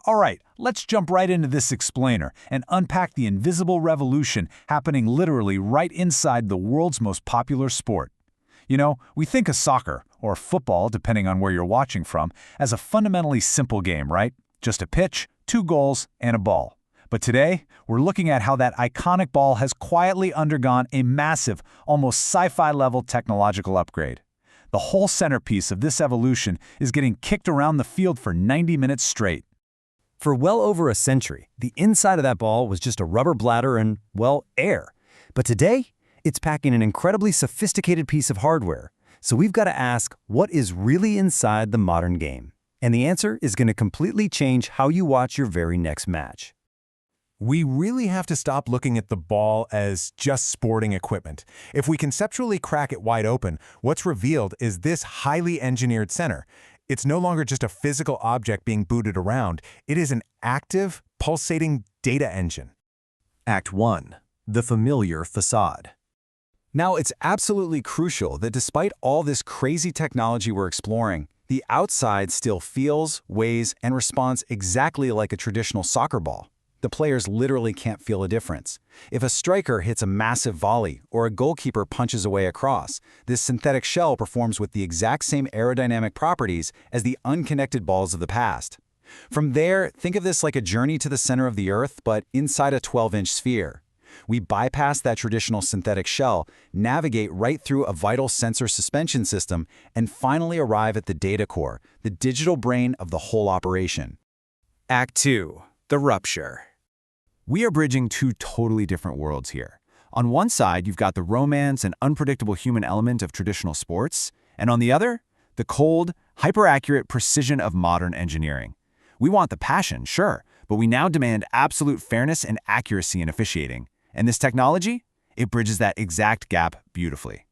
All right, let's jump right into this explainer and unpack the invisible revolution happening literally right inside the world's most popular sport. You know, we think of soccer, or football depending on where you're watching from, as a fundamentally simple game, right? Just a pitch, 2 goals, and a ball. But today, we're looking at how that iconic ball has quietly undergone a massive, almost sci-fi level technological upgrade. The whole centerpiece of this evolution is getting kicked around the field for 90 minutes straight. For well over a century, the inside of that ball was just a rubber bladder and, well, air. But today, it's packing an incredibly sophisticated piece of hardware. So we've got to ask, what is really inside the modern game? And the answer is going to completely change how you watch your very next match. We really have to stop looking at the ball as just sporting equipment. If we conceptually crack it wide open, what's revealed is this highly engineered center. It's no longer just a physical object being booted around. It is an active, pulsating data engine. Act 1. The familiar facade. Now, it's absolutely crucial that despite all this crazy technology we're exploring, the outside still feels, weighs, and responds exactly like a traditional soccer ball. The players literally can't feel a difference. If a striker hits a massive volley or a goalkeeper punches away across, this synthetic shell performs with the exact same aerodynamic properties as the unconnected balls of the past. From there, think of this like a journey to the center of the Earth, but inside a 12-inch sphere. We bypass that traditional synthetic shell, navigate right through a vital sensor suspension system, and finally arrive at the data core, the digital brain of the whole operation. Act 2. The rupture. We are bridging 2 totally different worlds here. On one side, you've got the romance and unpredictable human element of traditional sports, and on the other, the cold, hyper-accurate precision of modern engineering. We want the passion, sure, but we now demand absolute fairness and accuracy in officiating. And this technology? It bridges that exact gap beautifully.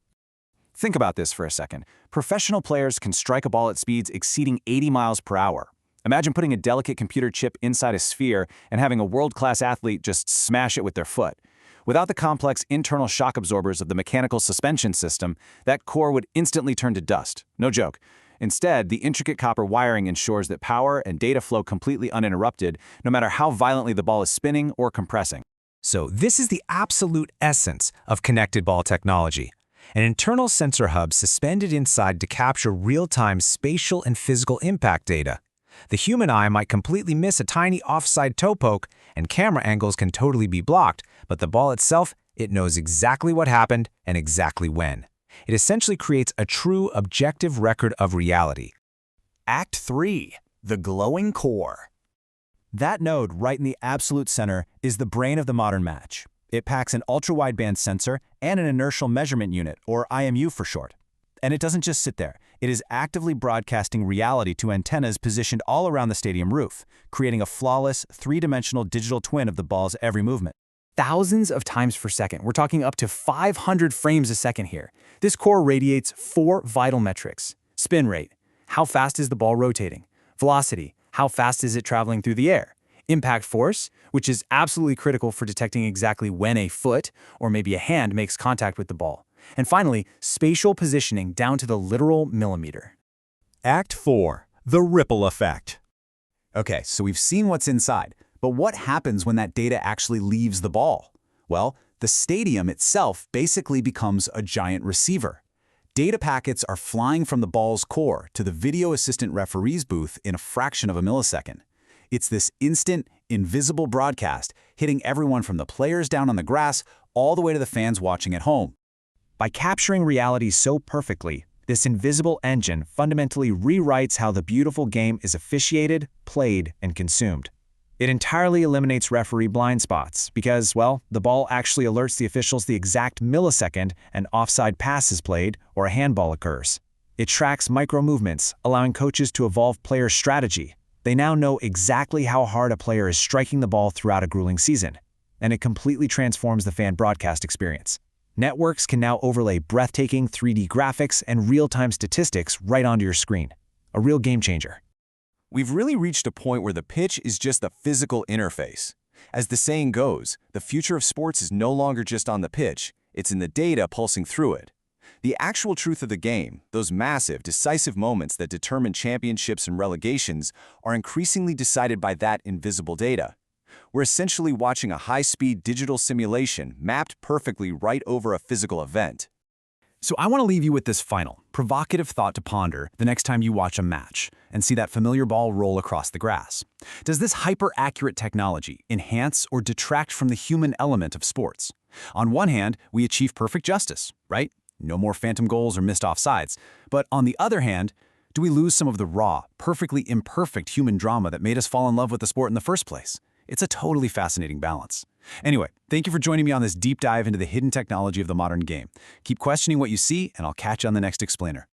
Think about this for a second. Professional players can strike a ball at speeds exceeding 80 miles per hour. Imagine putting a delicate computer chip inside a sphere and having a world-class athlete just smash it with their foot. Without the complex internal shock absorbers of the mechanical suspension system, that core would instantly turn to dust. No joke. Instead, the intricate copper wiring ensures that power and data flow completely uninterrupted, no matter how violently the ball is spinning or compressing. So this is the absolute essence of connected ball technology. An internal sensor hub suspended inside to capture real-time spatial and physical impact data. The human eye might completely miss a tiny offside toe poke, and camera angles can totally be blocked, but the ball itself, it knows exactly what happened and exactly when. It essentially creates a true objective record of reality. Act 3. The glowing core. That node right in the absolute center is the brain of the modern match. It packs an ultra-wideband sensor and an inertial measurement unit, or IMU for short. And it doesn't just sit there. It is actively broadcasting reality to antennas positioned all around the stadium roof, creating a flawless, 3-dimensional digital twin of the ball's every movement. Thousands of times per second. We're talking up to 500 frames a second here. This core radiates 4 vital metrics. Spin rate. How fast is the ball rotating? Velocity. How fast is it traveling through the air? Impact force, which is absolutely critical for detecting exactly when a foot or maybe a hand makes contact with the ball. And finally, spatial positioning down to the literal millimeter. Act 4. The ripple effect. Okay, so we've seen what's inside, but what happens when that data actually leaves the ball? Well, the stadium itself basically becomes a giant receiver. Data packets are flying from the ball's core to the video assistant referee's booth in a fraction of a millisecond. It's this instant, invisible broadcast hitting everyone from the players down on the grass all the way to the fans watching at home. By capturing reality so perfectly, this invisible engine fundamentally rewrites how the beautiful game is officiated, played, and consumed. It entirely eliminates referee blind spots because, well, the ball actually alerts the officials the exact millisecond an offside pass is played or a handball occurs. It tracks micro-movements, allowing coaches to evolve player strategy. They now know exactly how hard a player is striking the ball throughout a grueling season, and it completely transforms the fan broadcast experience. Networks can now overlay breathtaking 3D graphics and real-time statistics right onto your screen. A real game changer. We've really reached a point where the pitch is just the physical interface. As the saying goes, the future of sports is no longer just on the pitch, it's in the data pulsing through it. The actual truth of the game, those massive, decisive moments that determine championships and relegations, are increasingly decided by that invisible data. We're essentially watching a high-speed digital simulation mapped perfectly right over a physical event. So I want to leave you with this final, provocative thought to ponder the next time you watch a match and see that familiar ball roll across the grass. Does this hyper-accurate technology enhance or detract from the human element of sports? On one hand, we achieve perfect justice, right? No more phantom goals or missed offsides. But on the other hand, do we lose some of the raw, perfectly imperfect human drama that made us fall in love with the sport in the first place? It's a totally fascinating balance. Anyway, thank you for joining me on this deep dive into the hidden technology of the modern game. Keep questioning what you see, and I'll catch you on the next explainer.